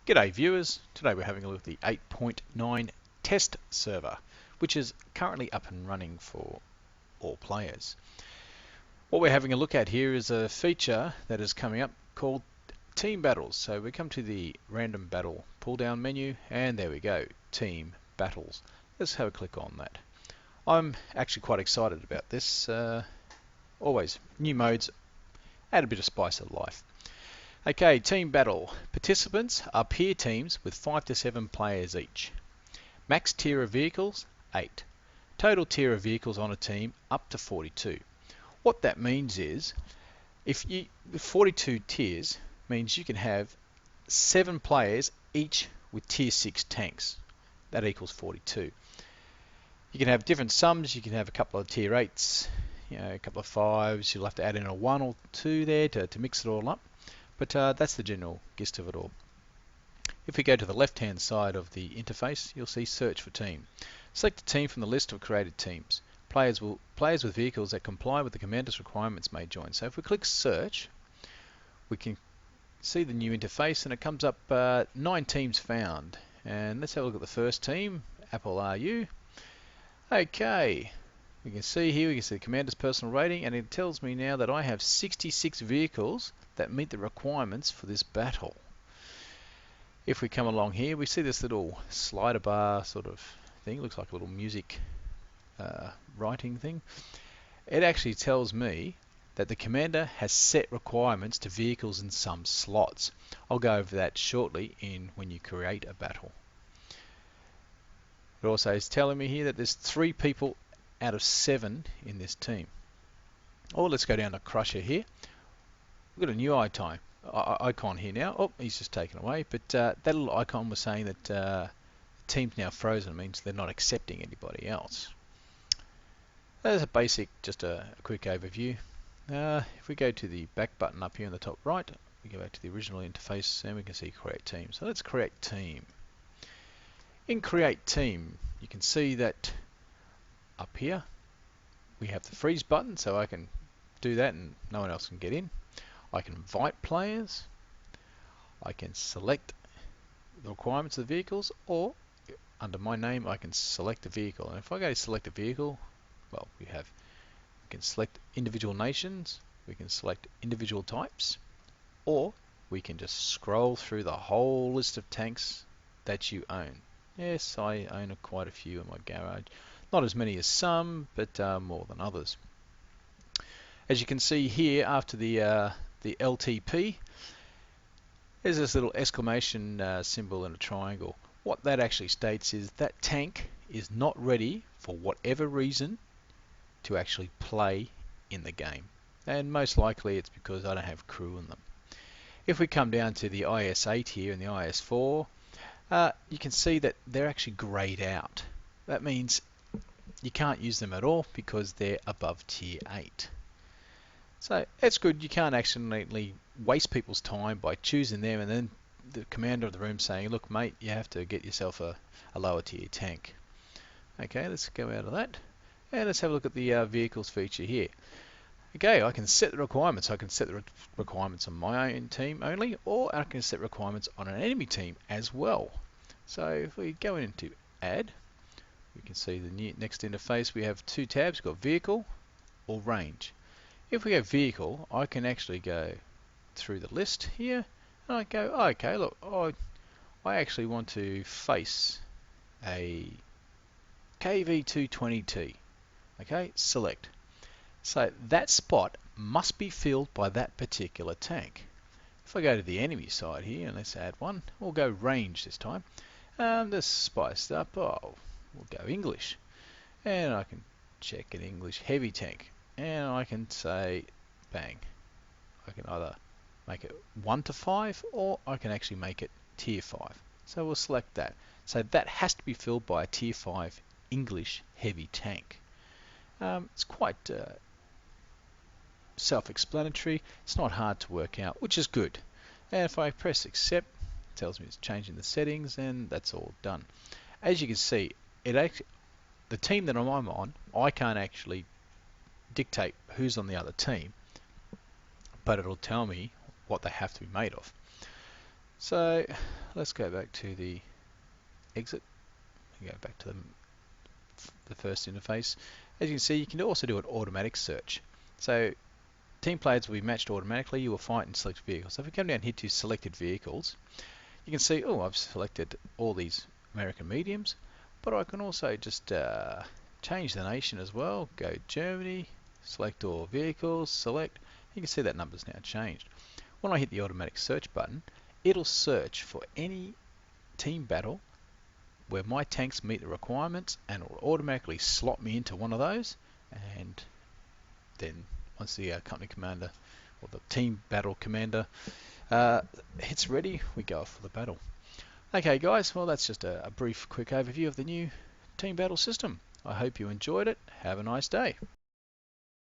G'day viewers, today we're having a look at the 8.9 test server, which is currently up and running for all players. What we're having a look at here is a feature that is coming up called Team Battles. So we come to the Random Battle pull down menu and there we go, Team Battles. Let's have a click on that. I'm actually quite excited about this. Always new modes, add a bit of spice of life. Okay, team battle. Participants are peer teams with 5 to 7 players each. Max tier of vehicles, 8. Total tier of vehicles on a team, up to 42. What that means is, if 42 tiers means you can have 7 players each with tier 6 tanks. That equals 42. You can have different sums. You can have a couple of tier 8s, a couple of 5s. You'll have to add in a 1 or 2 there to mix it all up. But that's the general gist of it all. If we go to the left hand side of the interface, you'll see search for team. Select a team from the list of created teams. Players with vehicles that comply with the commander's requirements may join. So if we click search, we can see the new interface and it comes up 9 teams found. And let's have a look at the first team, Apple RU. Okay, we can see here, we can see the commander's personal rating, and it tells me now that I have 66 vehicles that meet the requirements for this battle. If we come along here, we see this little slider bar sort of thing, looks like a little music writing thing. It actually tells me that the commander has set requirements to vehicles in some slots. I'll go over that shortly when you create a battle. It also is telling me here that there's 3 people out of 7 in this team. Or let's go down to Crusher here. We've got a new icon here now. Oh, he's just taken away. But that little icon was saying that the team's now frozen. It means they're not accepting anybody else. There's a basic, just a quick overview. If we go to the back button up here in the top right, we go back to the original interface and we can see create team. So let's create team. In create team, you can see that up here we have the freeze button, so I can do that and no one else can get in. I can invite players, I can select the requirements of the vehicles, or under my name I can select a vehicle. And if I go to select a vehicle, well, we can select individual nations, we can select individual types, or we can just scroll through the whole list of tanks that you own. Yes, I own quite a few in my garage. Not as many as some, but more than others. As you can see here, after the LTP, there's this little exclamation symbol and a triangle. What that actually states is that tank is not ready for whatever reason to actually play in the game. And most likely it's because I don't have crew in them. If we come down to the IS-8 here and the IS-4, you can see that they're actually greyed out. That means you can't use them at all because they're above tier 8. So it's good. You can't accidentally waste people's time by choosing them and then the commander of the room saying, look mate, you have to get yourself a lower tier tank. Okay, let's go out of that and let's have a look at the vehicles feature here. Okay, I can set the requirements. I can set the requirements on my own team only, or I can set requirements on an enemy team as well. So if we go into add, we can see the next interface. We have 2 tabs. We've got vehicle or range. If we go vehicle, I can actually go through the list here and I go, oh, okay, look, I actually want to face a KV220T. Okay, select. So that spot must be filled by that particular tank. If I go to the enemy side here and let's add one, we'll go range this time. This spiced up, we'll go English. And I can check an English heavy tank. And I can say, bang. I can either make it 1 to 5 or I can actually make it tier 5. So we'll select that. So that has to be filled by a tier 5 English heavy tank. It's quite self-explanatory. It's not hard to work out, which is good. And if I press accept, it tells me it's changing the settings and that's all done. As you can see, the team that I'm on, I can't actually dictate who's on the other team, but it'll tell me what they have to be made of. So let's go back to the exit. Go back to the first interface. As you can see, you can also do an automatic search. So team players will be matched automatically. You will find and select vehicles. So if we come down here to selected vehicles, you can see, oh, I've selected all these American mediums, but I can also just change the nation as well. Go Germany, select all vehicles, select. You can see that number's now changed. When I hit the automatic search button, it'll search for any team battle where my tanks meet the requirements, and it will automatically slot me into one of those. And then once the company commander or the team battle commander hits ready, we go off for the battle. Okay guys, well that's just a brief quick overview of the new team battle system. I hope you enjoyed it. Have a nice day.